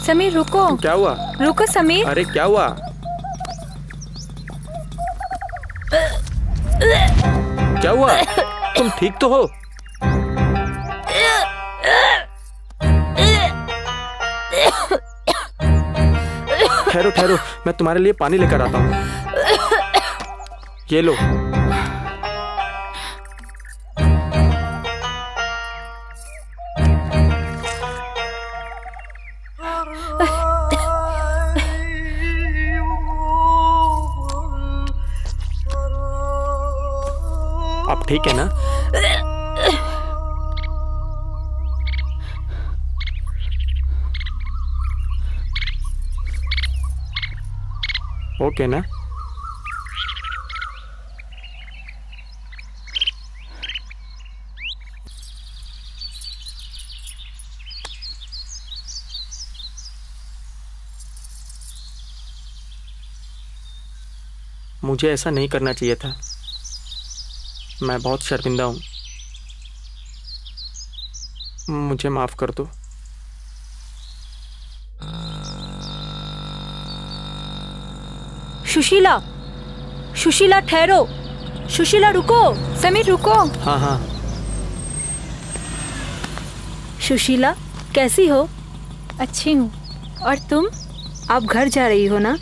समीर रुको। क्या हुआ? रुको समीर। अरे क्या हुआ? क्या हुआ? तुम ठीक तो हो? ठहरो ठहरो, मैं तुम्हारे लिए पानी लेकर आता हूँ। ये लो। आप ठीक है ना? ओके ना? मुझे ऐसा नहीं करना चाहिए था। मैं बहुत शर्मिंदा हूँ। मुझे माफ कर दो। सुशीला, सुशीला ठहरो। सुशीला रुको। समीर रुको। हाँ हाँ। सुशीला कैसी हो? अच्छी हूँ। और तुम? आप घर जा रही हो ना?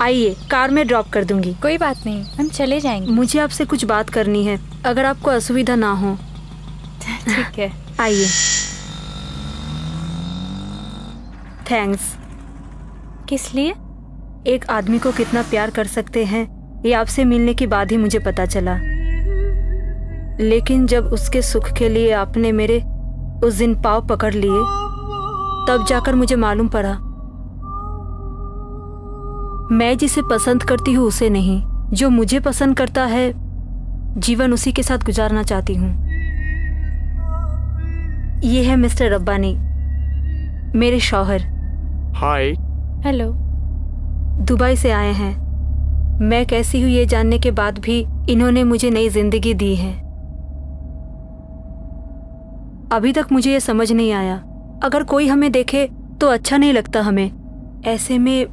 आइए, कार में ड्रॉप कर दूंगी। कोई बात नहीं, हम चले जाएंगे। मुझे आपसे कुछ बात करनी है, अगर आपको असुविधा ना हो। ठीक है, आइए। थैंक्स। किस लिए? एक आदमी को कितना प्यार कर सकते हैं ये आपसे मिलने के बाद ही मुझे पता चला। लेकिन जब उसके सुख के लिए आपने मेरे उस दिन पाँव पकड़ लिए, तब जाकर मुझे मालूम पड़ा मैं जिसे पसंद करती हूँ उसे नहीं, जो मुझे पसंद करता है जीवन उसी के साथ गुजारना चाहती हूँ। ये है मिस्टर रब्बानी, मेरे शौहर। हाय। हेलो। दुबई से आए हैं। मैं कैसी हूँ ये जानने के बाद भी इन्होंने मुझे नई जिंदगी दी है। अभी तक मुझे ये समझ नहीं आया, अगर कोई हमें देखे तो अच्छा नहीं लगता हमें, ऐसे में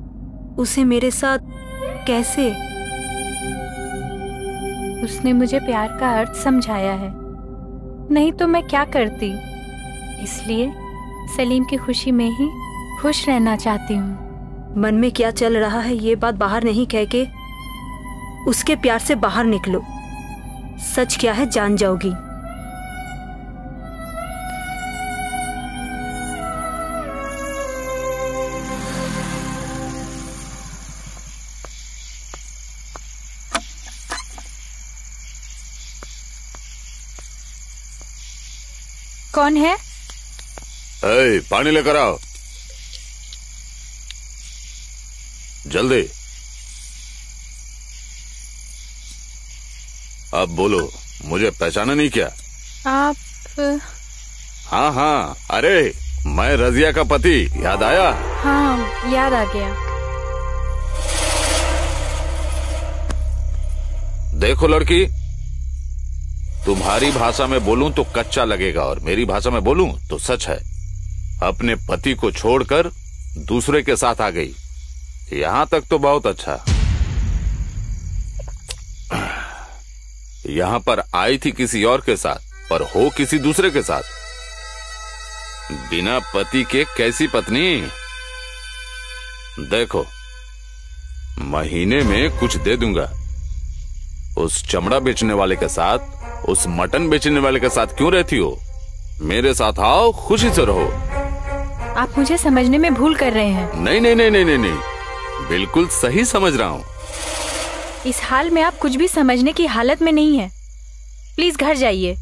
उसे मेरे साथ कैसे? उसने मुझे प्यार का अर्थ समझाया है, नहीं तो मैं क्या करती। इसलिए सलीम की खुशी में ही खुश रहना चाहती हूँ। मन में क्या चल रहा है ये बात बाहर नहीं कह के उसके प्यार से बाहर निकलो। सच क्या है जान जाओगी। कौन है? पानी लेकर आओ जल्दी। अब बोलो, मुझे पहचाना नहीं क्या? आप? हाँ हाँ, अरे मैं रजिया का पति, याद आया? हाँ याद आ गया। देखो लड़की, तुम्हारी भाषा में बोलूं तो कच्चा लगेगा और मेरी भाषा में बोलूं तो सच है। अपने पति को छोड़कर दूसरे के साथ आ गई। यहां तक तो बहुत अच्छा। यहां पर आई थी किसी और के साथ, पर हो किसी दूसरे के साथ। बिना पति के कैसी पत्नी? देखो, महीने में कुछ दे दूंगा। उस चमड़ा बेचने वाले के साथ, उस मटन बेचने वाले के साथ क्यों रहती हो? मेरे साथ आओ, खुशी से रहो। आप मुझे समझने में भूल कर रहे हैं। नहीं नहीं नहीं नहीं नहीं, नहीं। बिल्कुल सही समझ रहा हूँ। इस हाल में आप कुछ भी समझने की हालत में नहीं है। प्लीज घर जाइए।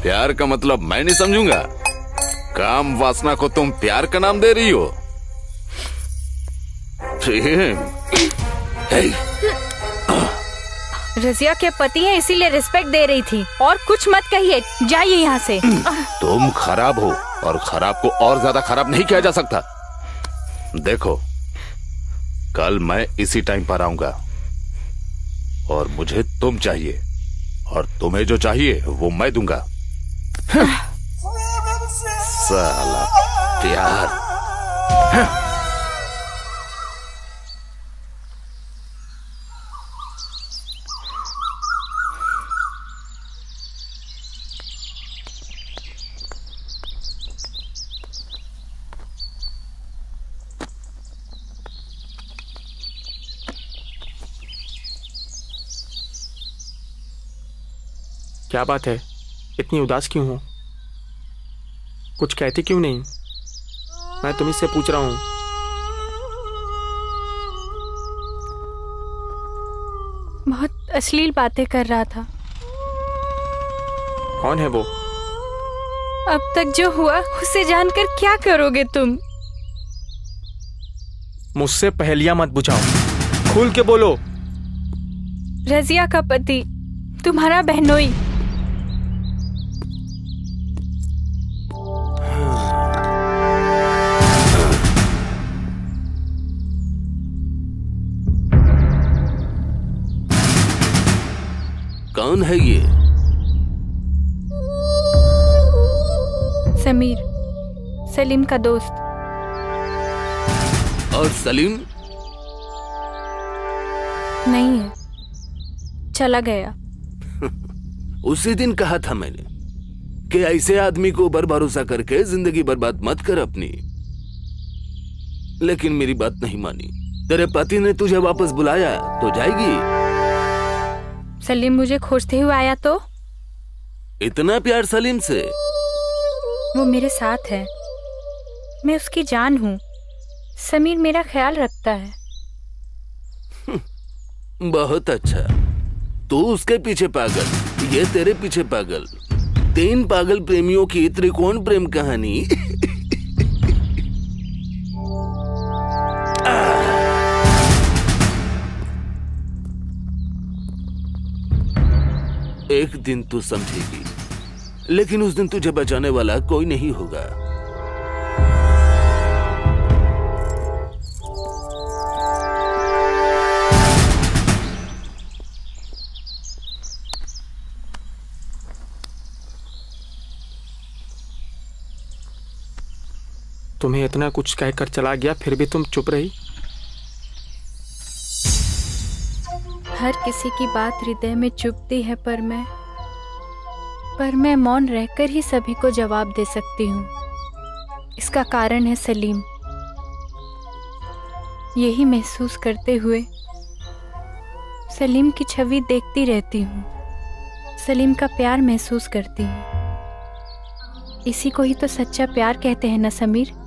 प्यार का मतलब मैं नहीं समझूंगा। काम वासना को तुम प्यार का नाम दे रही हो? रजिया के पति हैं इसीलिए रिस्पेक्ट दे रही थी, और कुछ मत कहिए। जाइए यहाँ से। तुम खराब हो और खराब को और ज्यादा खराब नहीं किया जा सकता। देखो, कल मैं इसी टाइम पर आऊंगा और मुझे तुम चाहिए, और तुम्हें जो चाहिए वो मैं दूंगा। साला प्यार। क्या बात है, इतनी उदास क्यों हो? कुछ कहती क्यों नहीं? मैं तुम्ही से पूछ रहा हूं। बहुत अश्लील बातें कर रहा था। कौन है वो? अब तक जो हुआ उसे जानकर क्या करोगे तुम? मुझसे पहेलियां मत बुझाओ, खुल के बोलो। रजिया का पति, तुम्हारा बहनोई। कौन है ये? समीर, सलीम का दोस्त। और सलीम? नहीं है, चला गया। उसी दिन कहा था मैंने कि ऐसे आदमी को ऊपर भरोसा करके जिंदगी बर्बाद मत कर अपनी, लेकिन मेरी बात नहीं मानी। तेरे पति ने तुझे वापस बुलाया तो जाएगी। सलीम मुझे खोजते हुए आया तो? इतना प्यार सलीम से? वो मेरे साथ है, मैं उसकी जान हूँ। समीर मेरा ख्याल रखता है। बहुत अच्छा। तू उसके पीछे पागल, ये तेरे पीछे पागल। 3 पागल प्रेमियों की त्रिकोण प्रेम कहानी। एक दिन तू समझेगी, लेकिन उस दिन तुझे बचाने वाला कोई नहीं होगा। तुम्हें इतना कुछ कहकर चला गया, फिर भी तुम चुप रही। हर किसी की बात हृदय में चुभती है, पर मैं मौन रहकर ही सभी को जवाब दे सकती हूँ। इसका कारण है सलीम। यही महसूस करते हुए सलीम की छवि देखती रहती हूँ, सलीम का प्यार महसूस करती हूँ। इसी को ही तो सच्चा प्यार कहते हैं ना समीर।